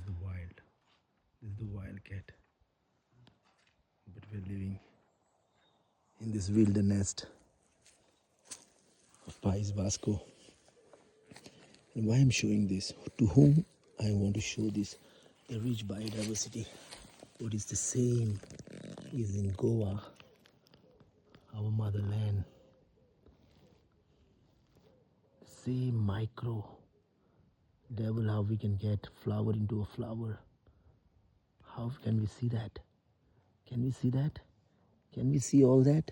the wild. This is the wild cat. But we're living in this wilderness of Pais Basco. And why I'm showing this? To whom I want to show this? The rich biodiversity. What is the same is in Goa, our motherland. The same micro devil, how we can get flower into a flower. How can we see that? Can we see that? Can we see all that?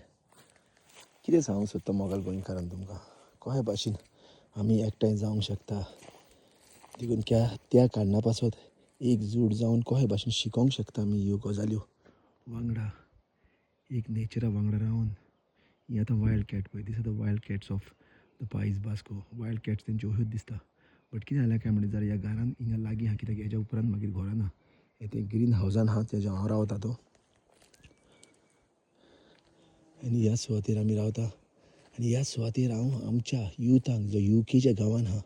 कितें सांगूंक सोदता मोगल गोंयकारान तुमकां कशे भाशेन आमी एकठांय जावंक शकता देखून त्या कारणां पासत एकजूट जावन कशे भाशेन शिकोवंक शकता आमी ह्यो गजाल्यो वांगडा एक नेचरा वांगडा रावन ही आतां वायल्ड कॅट पळय these are the wild cats of the Pius Bosco wild cats तेंच्यो अश्योच दिसता बट कितें जालें काय म्हणटा जाल्यार ह्या घरान हिंगा लागीं आहा कित्याक हेज्या उपरांत मागीर घरा ना हें तें ग्रीन हावजान आहा तेज्या हांव रावता तो आनी ह्या सुवातेर आमी रावता आनी ह्या सुवातेर हांव आमच्या युथांक जो UKच्या गांवान आहा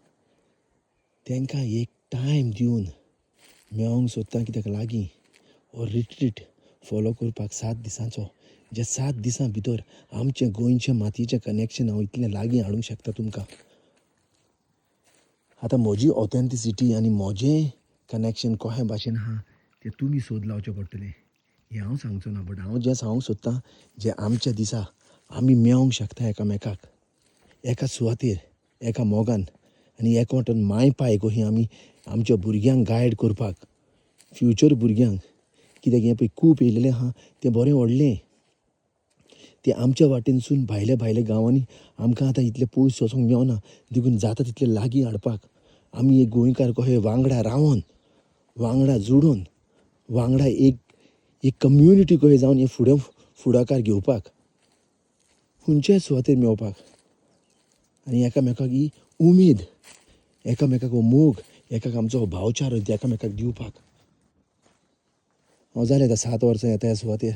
तांकां एक टायम दिवन मेळोंक सोदता कित्याक लागीं हो रिट्रीट फॉलो करपाक 7 दिसांचो ज्या 7 दिसां भितर आमचें गोंयचें मातयेचें कनेक्शन हांव इतलें लागीं हाडूंक शकता तुमकां आतां म्हजी ऑथेंटिसिटी आनी म्हजें कनेक्शन कशें भाशेन आहा तें तुमी सोद लावचें पडटलें हें हांव सांगचो ना बट हांव जें सांगूंक सोदतां जें आमच्या दिसा आमी मेळोंक शकता एकामेकाक एका सुवातेर एका मोगान आनी एकवटान माय पाय कशी आमी आमच्या भुरग्यांक गायड करपाक फ्युचर भुरग्यांक कित्याक हें पळय खूब येयलेलें आहा तें बरें व्हडलें तें आमच्या वाटेनसून भायल्या भायल्या गांवांनी आमकां आतां इतलें पयस वचोंक मेळना देखून जाता तितलें लागीं हाडपाक आमी एक गोंयकार कशे वांगडा रावन वांगडा जोडून वांगडा एक कम्युनिटी कशें जावन हे फुडाकार घेवपाक खंयच्याय सुवातेर मेळपाक आनी एकामेकाक ही उमेद एकामेकाक हो मोग एकाक आमचो हो भावचार एकामेकाक दिवपाक हांव जालें आतां 7 वर्सां येता ह्या सुवातेर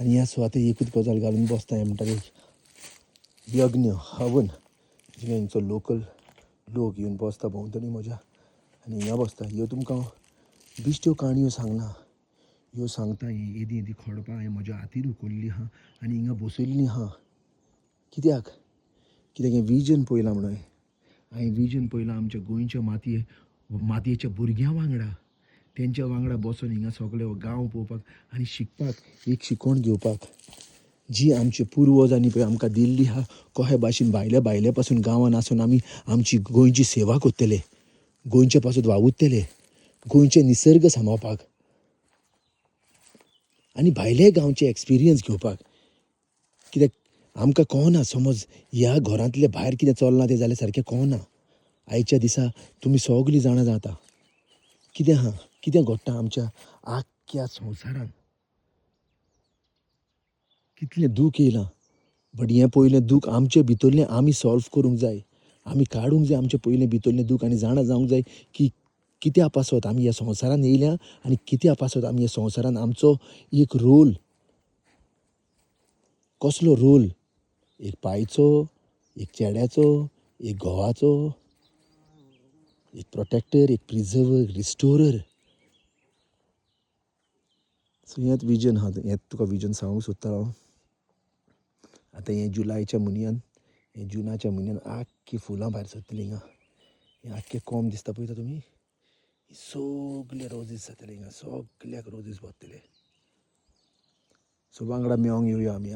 आनी ह्या सुवातेर एकूच गजाल घालून बसता हें म्हणटाले यज्ञ हवन जे हांचो लोकल लोक येवन बसता भोंवतणी म्हज्या आनी हिंगा बसता ह्यो तुमकां बिश्ट्यो काणयो सांगना ह्यो सांगता ही येदी येदी खोडपां हांवें म्हज्या हातीन उखल्लीं आहा आनी हिंगा बसयल्लीं आहा कित्याक हें विजन पळयलां म्हणून हांवें विजन पळयलां आमच्या गोंयच्या मातयेच्या भुरग्यां वांगडा तेंच्या वांगडा बसून हिंगा सगळे गांव पळोवपाक आनी शिकपाक एक शिकवण घेवपाक जी आमचे पुर्वजांनी पळय आमकां दिल्ली आहा कशे भाशेन भायले पासून गांवान आसून आमी आमची गोंयची सेवा करतले गोंयचे पासून वावुरतले गोंयचे निसर्ग सांबाळपाक आनी भायले गांवचे एक्सपिरियन्स घेवपाक कित्याक आमकां कळना समज ह्या घरांतले भायर कितें चलना तें जाल्यार सारकें कळना आयच्या दिसा तुमी सगळीं जाणां जाता कितें आहा कितें घडटा आमच्या आख्ख्या संवसारान कितलें दूख येयलां बट हें पयलें दूख आमचे भितरलें आमी सॉल्व करूंक जाय आमी काडूंक जाय आमचें पयलें भितरलें दूख आनी जाणा जावंक जाय की कित्या पासत आमी ह्या संवसारान येयल्या आनी कित्या पासत आमी ह्या संवसारान आमचो एक रोल कसलो रोल एक बायचो एक चेड्याचो एक घोवाचो एक प्रोटेक्टर एक प्रिजर्वर एक रिस्टोरर सो हेंच विजन आहा हेंच तुका विजन सांगूंक सोदता हांव आतां हें जुलायच्या म्हयन्यान हें जुनाच्या म्हयन्यान आख्खी फुलां भायर सरतलीं हिंगा हें आख्खें कोम दिसता पळयता तुमी सगळे रोजीस जातले हिंगा सगळ्याक रोजीस भरतले सो वांगडा मेळोंक येवया आमी